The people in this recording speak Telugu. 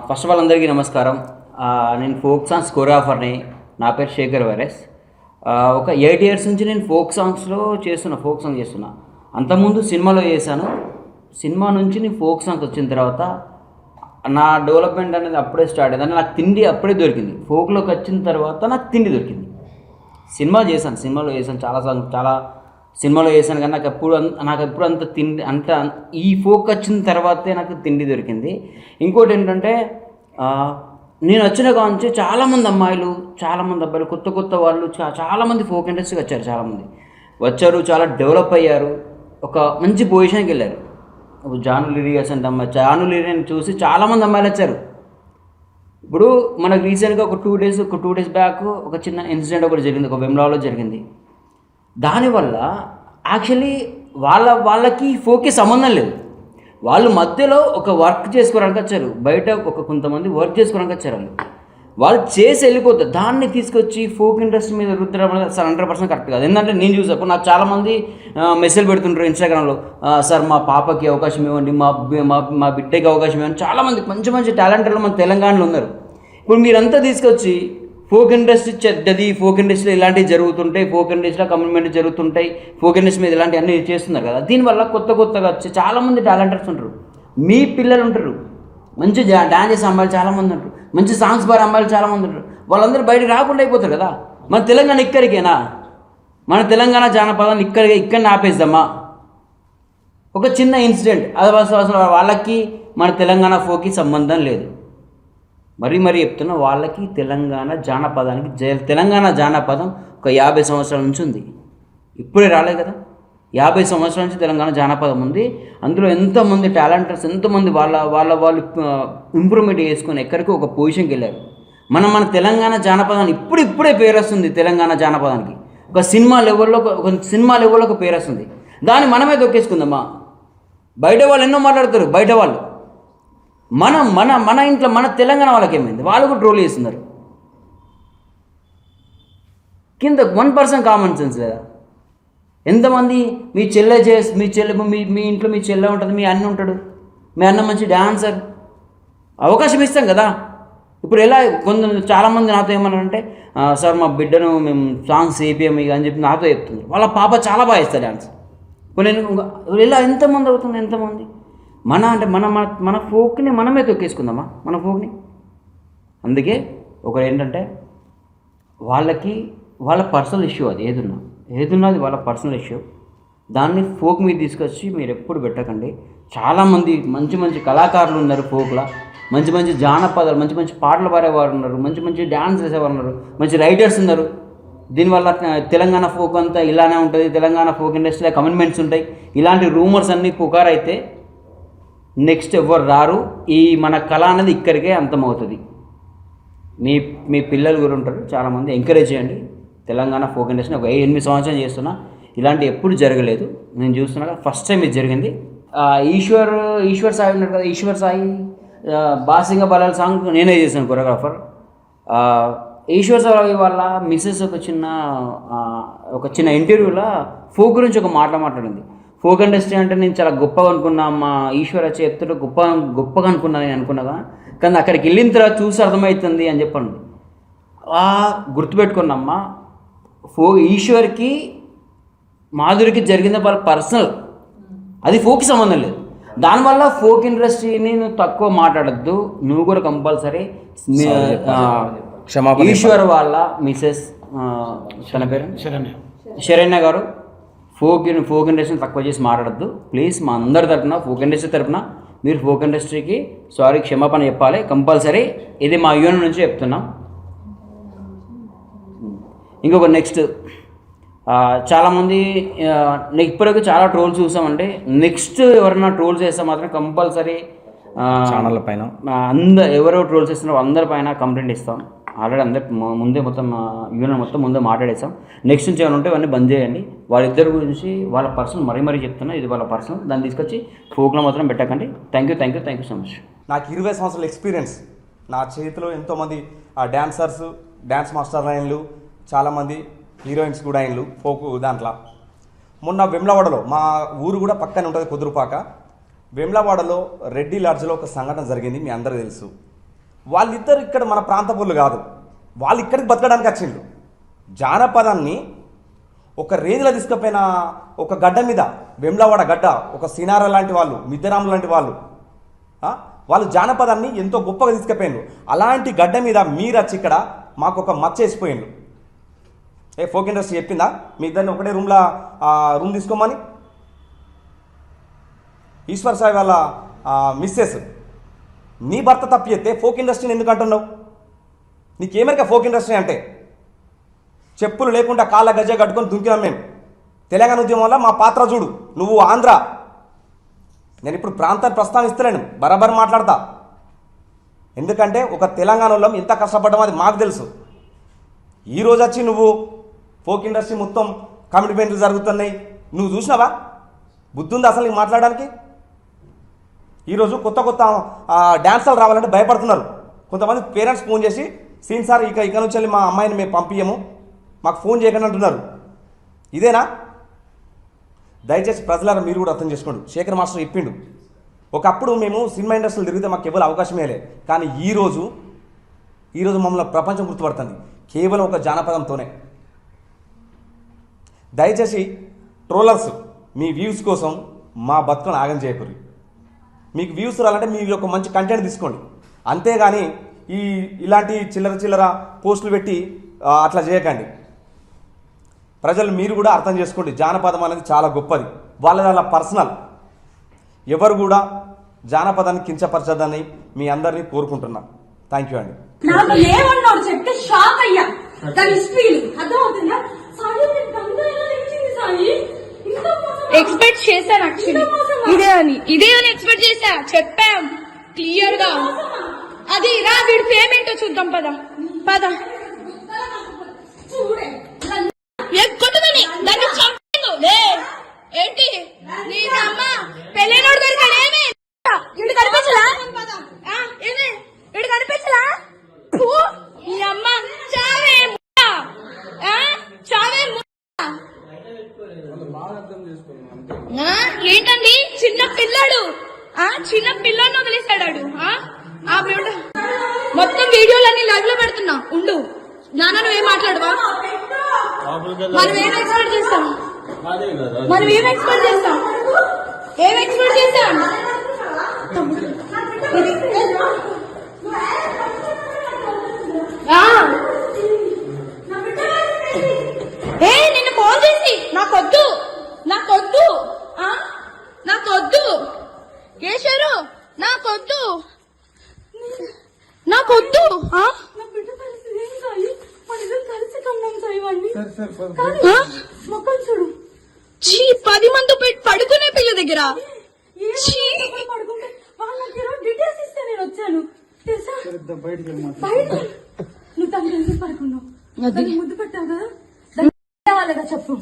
ఫస్ట్ ఆఫ్ ఆల్ అందరికీ నమస్కారం. నేను ఫోక్ సాంగ్స్ కొరియోగ్రాఫర్ని. నా పేరు శేఖర్ వైరస్. ఒక 8 years నుంచి నేను ఫోక్ సాంగ్ చేస్తున్నా. అంతకుముందు సినిమాలో చేశాను. సినిమా నుంచి నేను ఫోక్ సాంగ్స్ వచ్చిన తర్వాత నా డెవలప్మెంట్ అనేది అప్పుడే స్టార్ట్ అయింది. నాకు తిండి అప్పుడే దొరికింది. ఫోక్లోకి వచ్చిన తర్వాత నాకు తిండి దొరికింది. సినిమాలో చేశాను చాలా సినిమాలో చేశాను, కానీ నాకు ఎప్పుడు అంత తిండి ఈ ఫోక్ వచ్చిన తర్వాతే నాకు తిండి దొరికింది. ఇంకోటి ఏంటంటే, నేను వచ్చిన కాంచి చాలామంది అమ్మాయిలు, చాలామంది అబ్బాయిలు, కొత్త వాళ్ళు చాలామంది ఫోక్ ఇండస్ట్రీకి వచ్చారు. చాలామంది వచ్చారు, చాలా డెవలప్ అయ్యారు, ఒక మంచి పొజిషన్కి వెళ్ళారు. జాను లిరియాస్ అంటే జాను లిరియాని చూసి చాలామంది అమ్మాయిలు వచ్చారు. ఇప్పుడు మనకు రీసెంట్గా ఒక టూ డేస్ బ్యాక్ ఒక చిన్న ఇన్సిడెంట్ ఒకటి జరిగింది, ఒక వెమ్లాలో జరిగింది. దానివల్ల యాక్చువల్లీ వాళ్ళకి ఫోక్కి సంబంధం లేదు. వాళ్ళు మధ్యలో ఒక వర్క్ చేసుకోవడానికి వచ్చారు, బయట కొంతమంది వర్క్ చేసుకోవడానికి వచ్చారు. వాళ్ళు చేసి వెళ్ళిపోతారు. దాన్ని తీసుకొచ్చి ఫోక్ ఇండస్ట్రీ మీద రుద్దడం అనేది అసలు 100% కరెక్ట్ కాదు. ఎందుకంటే నేను చూసాను, నాకు చాలామంది మెసేజ్ పెడుతుంటారు ఇన్స్టాగ్రామ్లో, సార్ మా పాపకి అవకాశం ఇవ్వండి, మా బిడ్డకి అవకాశం ఇవ్వండి. చాలామంది మంచి టాలెంటర్లు మన తెలంగాణలో ఉన్నారు. ఇప్పుడు మీరంతా తీసుకొచ్చి ఫోక్ ఇండస్ట్రీ చెడ్డది, ఫోక్ ఇండస్ట్రీలో ఇలాంటివి జరుగుతుంటాయి, ఫోక్ ఇండస్ట్రీలో కమిట్మెంట్ జరుగుతుంటాయి, ఫోక్ ఇండస్ట్రీ మీద ఇలాంటివి అన్నీ చేస్తున్నారు కదా. దీనివల్ల కొత్తగా వచ్చి చాలామంది టాలెంటర్స్ ఉంటారు, మీ పిల్లలు ఉంటారు, మంచి డాన్స్ చేసే అమ్మాయిలు చాలామంది ఉంటారు, మంచి సాంగ్స్ పాడే అమ్మాయిలు చాలామంది ఉంటారు. వాళ్ళందరూ బయటకు రాకుండా అయిపోతారు కదా. మన తెలంగాణ ఇక్కడికేనా? మన తెలంగాణ జానపదాన్ని ఇక్కడ ఆపేద్దామా? ఒక చిన్న ఇన్సిడెంట్, అది అసలు వాళ్ళకి మన తెలంగాణ ఫోక్కి సంబంధం లేదు. మరీ చెప్తున్నా, వాళ్ళకి తెలంగాణ జానపదం ఒక 50 సంవత్సరాల నుంచి ఉంది. ఇప్పుడే రాలేదు కదా. 50 సంవత్సరాల నుంచి తెలంగాణ జానపదం ఉంది. అందులో ఎంతోమంది టాలెంటర్స్, ఎంతోమంది వాళ్ళు ఇంప్రూవ్మెంట్ చేసుకొని ఎక్కడికి ఒక పొజిషన్కి వెళ్ళారు. మన తెలంగాణ జానపదాన్ని ఇప్పుడే పేరు వస్తుంది. తెలంగాణ జానపదానికి ఒక సినిమా లెవెల్లో ఒక పేరు వస్తుంది. దాన్ని మనమే దొక్కేసుకుందామా? బయట వాళ్ళు ఎన్నో మాట్లాడతారు. బయట వాళ్ళు మన ఇంట్లో మన తెలంగాణ వాళ్ళకి ఏమైంది? వాళ్ళు కూడా ట్రోల్ చేస్తున్నారు. కింద 1% కామన్ సెన్స్ లేదా? ఎంతమంది మీ ఇంట్లో మీ చెల్లె ఉంటుంది, మీ అన్న ఉంటాడు, మీ అన్న మంచి డాన్సర్, అవకాశం ఇస్తాం కదా. ఇప్పుడు ఎలా చాలామంది నాతో ఏమన్నారంటే, సార్ మా బిడ్డను మేము సాంగ్స్ వేపియము ఇక అని చెప్పి నాతో చెప్తుంది. వాళ్ళ పాప చాలా బాగా ఇస్తారు డాన్స్. నేను ఇలా ఎంతమంది అవుతుంది, ఎంతమంది మన ఫోక్ని మనమే తొక్కేసుకుందామా? మన ఫోక్ని. అందుకే ఒకరు ఏంటంటే, వాళ్ళ పర్సనల్ ఇష్యూ, అది ఏదున్నది వాళ్ళ పర్సనల్ ఇష్యూ. దాన్ని ఫోక్ మీద తీసుకొచ్చి మీరు ఎప్పుడు పెట్టకండి. చాలామంది మంచి కళాకారులు ఉన్నారు ఫోక్లో, మంచి జానపదాలు, మంచి పాటలు పాడేవారు ఉన్నారు, మంచి డ్యాన్స్ చేసేవారు ఉన్నారు, మంచి రైటర్స్ ఉన్నారు. దీనివల్ల తెలంగాణ ఫోక్ అంతా ఇలానే ఉంటుంది, తెలంగాణ ఫోక్ ఇండస్ట్రీలో కమిట్మెంట్స్ ఉంటాయి, ఇలాంటి రూమర్స్ అన్నీ పుకారైతే నెక్స్ట్ ఎవరు రారు. మన కళ అనేది ఇక్కడికే అంతమవుతుంది. మీ పిల్లలు కూడా ఉంటారు, చాలామంది ఎంకరేజ్ చేయండి. తెలంగాణ ఫోక్ ఇండస్ట్రీ ఒక 8 సంవత్సరాలు చేస్తున్నా, ఇలాంటి ఎప్పుడు జరగలేదు. నేను చూస్తున్నా ఫస్ట్ టైం ఇది జరిగింది. ఈశ్వర్ సాయి ఉన్నారు కదా, ఈశ్వర్ సాయి బాసింగ బలాల సాంగ్ నేనే చేశాను కొరియోగ్రాఫర్. ఈశ్వర్ సాయి వాళ్ళ మిస్సెస్ ఒక చిన్న ఇంటర్వ్యూలో ఫోక్ గురించి ఒక మాట్లాడింది. ఫోక్ ఇండస్ట్రీ అంటే నేను చాలా గొప్పగా అనుకున్నా, మా ఈశ్వర్ వచ్చి చెప్తుంటే గొప్పగా అనుకున్నా నేను అనుకున్నాగా, కానీ అక్కడికి వెళ్ళిన తర్వాత చూసి అర్థమవుతుంది అని చెప్పండి. గుర్తుపెట్టుకున్నామ్మా, ఈశ్వర్కి మాధురికి జరిగింది వాళ్ళ పర్సనల్, అది ఫోక్కి సంబంధం లేదు. దానివల్ల ఫోక్ ఇండస్ట్రీని నువ్వు తక్కువ మాట్లాడద్దు. నువ్వు కూడా కంపల్సరీ ఈశ్వర్ వాళ్ళ మిసెస్, తన పేరు శరణ్య గారు, ఫోక్ ఇండస్ట్రీని తక్కువ చేసి మాట్లాడద్దు ప్లీజ్. మా అందరి తరపున, ఫోక్ ఇండస్ట్రీ తరపున మీరు ఫోక్ ఇండస్ట్రీకి క్షమాపణ చెప్పాలి కంపల్సరీ. ఇది మా యూనియన్ నుంచి చెప్తున్నాం. ఇంకొక నెక్స్ట్, చాలామంది ఇప్పటికీ చాలా ట్రోల్స్ చూసామంటే, నెక్స్ట్ ఎవరైనా ట్రోల్స్ చేస్తే మాత్రం కంపల్సరీ ఛానళ్ళ పైన ఎవరో ట్రోల్స్ చేస్తున్నారో అందరిపైన కంప్లైంట్ ఇస్తాం. ఆల్రెడీ ముందే మొత్తం యూనియన్ ముందే మాట్లాడేస్తాం. నెక్స్ట్ నుంచి ఏమైనా ఉంటే అవన్నీ బంద్ చేయండి. వాళ్ళిద్దరి గురించి వాళ్ళ పర్సనల్ మరీ చెప్తున్నా, ఇది వాళ్ళ పర్సనల్, దాన్ని తీసుకొచ్చి ఫోక్లో మాత్రం పెట్టకండి. Thank you so much. నాకు 20 సంవత్సరాల ఎక్స్పీరియన్స్. నా చేతిలో ఎంతోమంది డాన్సర్స్, డ్యాన్స్ మాస్టర్ లైన్లు, చాలామంది హీరోయిన్స్ కూడా అయిన్లు ఫోక్ దాంట్లో. మొన్న వెమ్లవాడలో, మా ఊరు కూడా పక్కనే ఉంటుంది కుదురుపాక, వేములవాడలో రెడ్డి లాడ్జ్లో ఒక సంఘటన జరిగింది, మీ అందరికీ తెలుసు. వాళ్ళిద్దరు ఇక్కడ మన ప్రాంతపులు కాదు, వాళ్ళు ఇక్కడికి బతకడానికి వచ్చిండ్రు. జానపదాన్ని ఒక రేంజ్లో తీసుకుపోయిన ఒక గడ్డ మీద, వెమ్లవాడ గడ్డ, ఒక సినార లాంటి వాళ్ళు, మిద్దరాములు లాంటి వాళ్ళు, వాళ్ళు జానపదాన్ని ఎంతో గొప్పగా తీసుకుపోయిండ్రు. అలాంటి గడ్డ మీద మీరు వచ్చి ఇక్కడ మాకు ఒక మచ్చ వేసిపోయిండ్రు. ఫోక్ ఇండస్ట్రీ చెప్పిందా మీ ఇద్దరిని ఒకటే రూమ్ తీసుకోమని? ఈశ్వర్ సాయి వాళ్ళ మిస్సెస్ నీ భర్త తప్పు చేస్తే ఫోక్ ఇండస్ట్రీని ఎందుకు అంటున్నావు? నీకేమరిక ఫోక్ ఇండస్ట్రీ అంటే? చెప్పులు లేకుండా కాళ్ళ గజ్జ కట్టుకొని దుంకినాం మేము. తెలంగాణ ఉద్యమం వల్ల మా పాత్ర చూడు. నువ్వు ఆంధ్ర, నేను ఇప్పుడు ప్రాంతాన్ని ప్రస్తావిస్తలేను, బరాబర్ మాట్లాడతా. ఎందుకంటే ఒక తెలంగాణ వాళ్ళం ఎంత కష్టపడ్డామో అది మాకు తెలుసు. ఈరోజు వచ్చి నువ్వు ఫోక్ ఇండస్ట్రీ మొత్తం కమిట్మెంట్లు జరుగుతున్నాయి, నువ్వు చూసినావా? బుద్ధి ఉంది అసలు నీకు మాట్లాడడానికి? ఈరోజు కొత్త కొత్త డ్యాన్సర్లు రావాలంటే భయపడుతున్నారు. కొంతమంది పేరెంట్స్ ఫోన్ చేసి, సీన్ సార్ ఇక నుంచి వెళ్ళి మా అమ్మాయిని మేము పంపించము, మాకు ఫోన్ చేయకండి అంటున్నారు. ఇదేనా? దయచేసి ప్రజలారా మీరు కూడా అర్థం చేసుకోండి. శేఖర్ మాస్టర్ చెప్పిండు, ఒకప్పుడు మేము సినిమా ఇండస్ట్రీలో తిరిగితే మాకు ఎవరు అవకాశమే లేదు, కానీ ఈరోజు మమ్మల్ని ప్రపంచం గుర్తుపడుతుంది కేవలం ఒక జానపదంతోనే. దయచేసి ట్రోలర్స్ మీ వ్యూస్ కోసం మా బతుకును ఆగం చేయకూరి. మీకు వ్యూస్ రావాలంటే మీరు ఒక మంచి కంటెంట్ తీసుకోండి, అంతేగాని ఇలాంటి చిల్లర పోస్టులు పెట్టి అట్లా చేయకండి. ప్రజలు మీరు కూడా అర్థం చేసుకోండి, జానపదం అనేది చాలా గొప్పది, వాళ్ళ పర్సనల్. ఎవరు కూడా జానపదాన్ని కించపరచదని మీ అందరినీ కోరుకుంటున్నా. థ్యాంక్ యూ అండి. నాకు ఏమన్నాడు చెప్తే షాక్ అయ్యా. దాని హిస్టరీలు అర్థమవుతుందా? సాయి నేను గంగా ఎలా లేచింది సాయి? ఎక్స్పెక్ట్ చేశాను యాక్చువల్లీ ఇదే అని ఎక్స్పెక్ట్ చేశా. చెప్పాం క్లియర్ గా. అది రా వీడి పేమెంట్ చూద్దాం. పద కొట్టదని దాన్ని చంపేందు ఏంటి నీ అమ్మ పెళ్ళైనోడు దొరికాడేమి ఇడు కనిపించలా? ఏమే ఇడు కనిపించలా? నీ అమ్మ చావే చావే. ఏంటండి చిన్న పిల్లాడు వదిలేశాడు. మొత్తం వీడియోలన్నీ లైవ్ లో పెడుతున్నా. ఉండు నాన్న, నువ్వేం మాట్లాడవా? మనం ఏం ఎక్స్పెక్ట్ చేస్తాం? ఏం ఎక్స్పెక్ట్ చేస్తాం? నిన్ను ఫోన్ చేసి నాకొద్దు కేశారు, నాకొద్దు. నా బిడ్డ పరిస్థితి ఏం సాయి? మన ఇద్దరు కలిసి కన్నాం సాయి వాడిని. మొక్కలు చూడు, 10 మంది పడుకునే పిల్ల దగ్గర పడుకుంటే వాళ్ళకి డీటెయిల్స్ ఇస్తే నేను వచ్చాను తెలుసా? బయట నువ్వు తను కలిసి పడుకున్నావు, ముద్దు పెట్టావు కదా, చెప్పు.